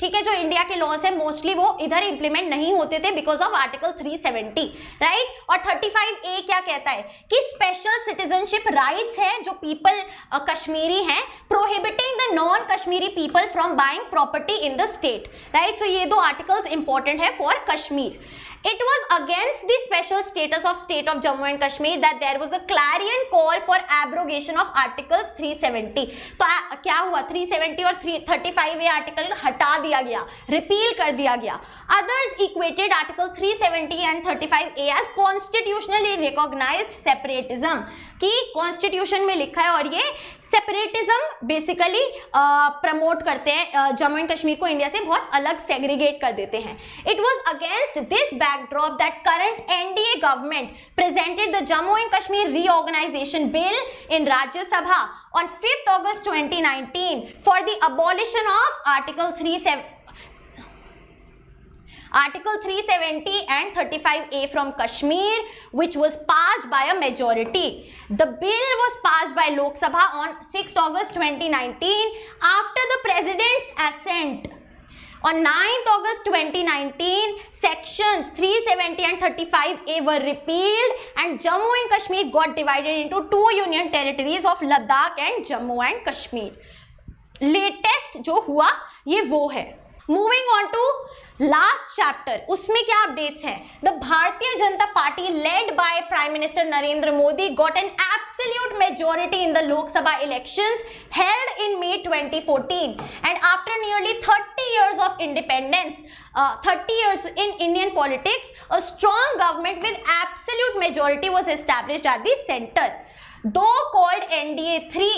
ठीक है, जो India के loss है mostly वो इधर implement नहीं होते थे बिकॉज ऑफ आर्टिकल 370. राइट, और 35A क्या कहता है कि स्पेशल सिटीजनशिप राइट्स है जो पीपल कश्मीरी हैं, prohibiting the non Kashmiri people from buying property in the state. Right, so ये 2 आर्टिकल्स इंपॉर्टेंट है for Kashmir. It was against the special status of state of Jammu and Kashmir that there was a clarion call for abrogation of articles 370. तो क्या हुआ? 370 और 35A article हटा दिया गया, repeal कर दिया गया. Others equated article 370 and 35A as constitutionally recognized separatism, कि कॉन्स्टिट्यूशन में लिखा है और ये सेपरेटिज्म बेसिकली प्रमोट करते हैं, जम्मू एंड कश्मीर को इंडिया से बहुत अलग सेग्रीगेट कर देते हैं. It was against this backdrop that current NDA government presented the Jammu and Kashmir reorganization bill in Rajya Sabha on 5th August 2019 for the abolition of Article 370 and 35A from Kashmir, which was passed by a majority. The bill was passed by Lok Sabha on 6th August 2019 after the President's assent. On 9th August 2019, sections 370 and 35A were repealed and Jammu and Kashmir got divided into 2 union territories of Ladakh and Jammu and Kashmir. Latest जो हुआ ये वो है. Moving on to last chapter, उसमें क्या updates है? The Bharatiya Janata party led by prime minister Narendra Modi got an absolute majority in the Lok Sabha elections held in May 2014 and after nearly 30 years of independence, 30 years in Indian politics, a strong government with absolute majority was established at the center. Though called NDA-3,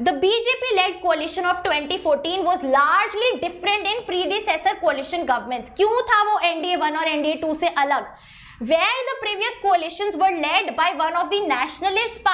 the BJP-led coalition of 2014 was largely different in predecessor coalition governments. क्यों था वो NDA-1 और NDA-2 से अलग? Where the previous coalitions were led by one of the nationalist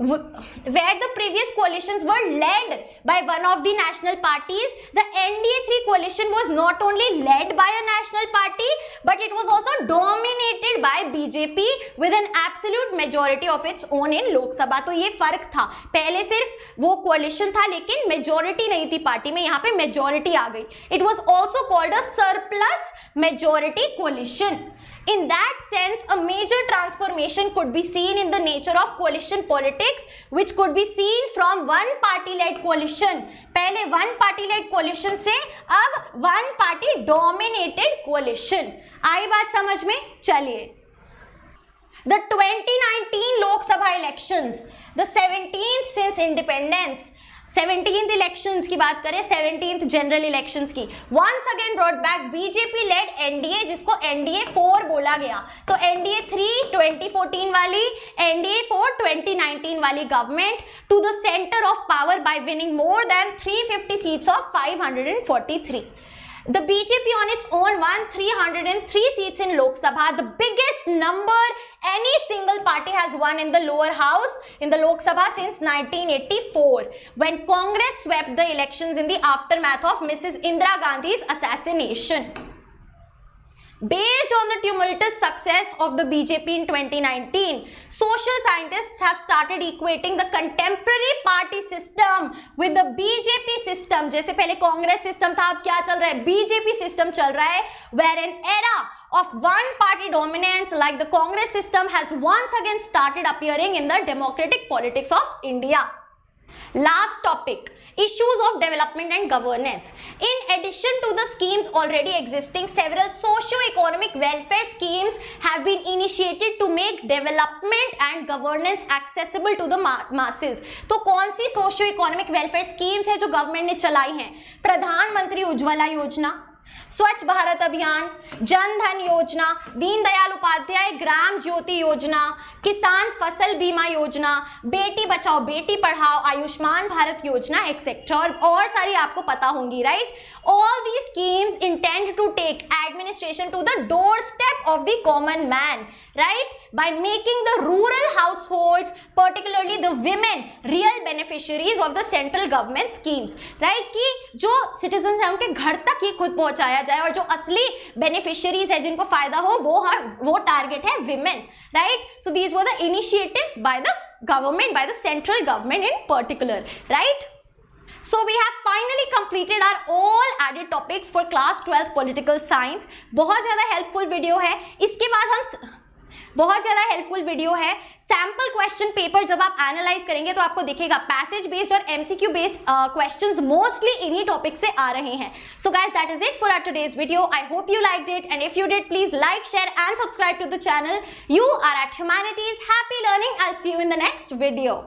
where the previous coalitions were led by one of the national parties, the NDA-3 coalition was not only led by a national party, but it was also dominated by BJP with an absolute majority of its own in Lok Sabha. तो ये फर्क था, पहले सिर्फ वो coalition था लेकिन majority नहीं थी पार्टी में, यहाँ पे majority आ गई. It was also called a surplus majority coalition. In that sense, a major transformation could be seen in the nature of coalition politics, which could be seen from one party-led coalition. पहले one party-led coalition से अब one party dominated coalition. आई बात समझ में? चलिए. The 2019 Lok Sabha elections, the 17th since independence. 17th elections की बात करें, 17th जनरल इलेक्शंस की, once again brought back BJP led NDA, जिसको एनडीए 4 बोला गया. तो एनडीए 3 2014 वाली, एनडीए 4 2019 वाली government to the centre of power by winning more than 350 seats of 543. The BJP on its own won 303 seats in Lok Sabha, the biggest number any single party has won in the lower house in the Lok Sabha since 1984, when Congress swept the elections in the aftermath of Mrs. Indira Gandhi's assassination. Based on the tumultuous success of the BJP in 2019, social scientists have started equating the contemporary party system with the BJP system. जैसे पहले Congress system था, अब क्या चल रहा है? BJP system चल रहा है, where an era of one party dominance like the Congress system has once again started appearing in the democratic politics of India. Last topic, issues of development and governance. In addition to the schemes already existing, several socio-economic welfare schemes have been initiated to make development and governance accessible to the masses. तो कौन सी socio-economic welfare schemes है जो government ने चलाई हैं? प्रधानमंत्री उज्ज्वला योजना, स्वच्छ भारत अभियान, जन धन योजना, दीनदयाल उपाध्याय ग्राम ज्योति योजना, किसान फसल बीमा योजना, बेटी बचाओ बेटी पढ़ाओ, आयुष्मान भारत योजना एक्सेट्रा, और सारी आपको पता होंगी, right? All these schemes intend to take administration to the doorstep of the common man, right? By making the rural households, particularly the women, real beneficiaries of the central government schemes, right? कि जो citizens हैं उनके घर तक ही खुद पहुंचाया जाए, और जो असली beneficiaries है जिनको फायदा हो वो टारगेट है women, right? So these were the initiatives by the government, by the central government in particular, right? So we have finally completed our all added topics for class 12th political science. बहुत ज़्यादा helpful video है. इसके बाद हम बहुत ज़्यादा helpful video है. Sample question paper जब आप एनालाइज करेंगे तो आपको दिखेगा पैसेज बेस्ड और एमसीक्यू बेस्ड क्वेश्चंस मोस्टली इन्हीं टॉपिक से आ रहे हैं. So guys, that is it for our today's video. I hope you liked it, and if you did, please like, share and subscribe to the channel. You are at humanities. Happy learning. I will see you in the next video.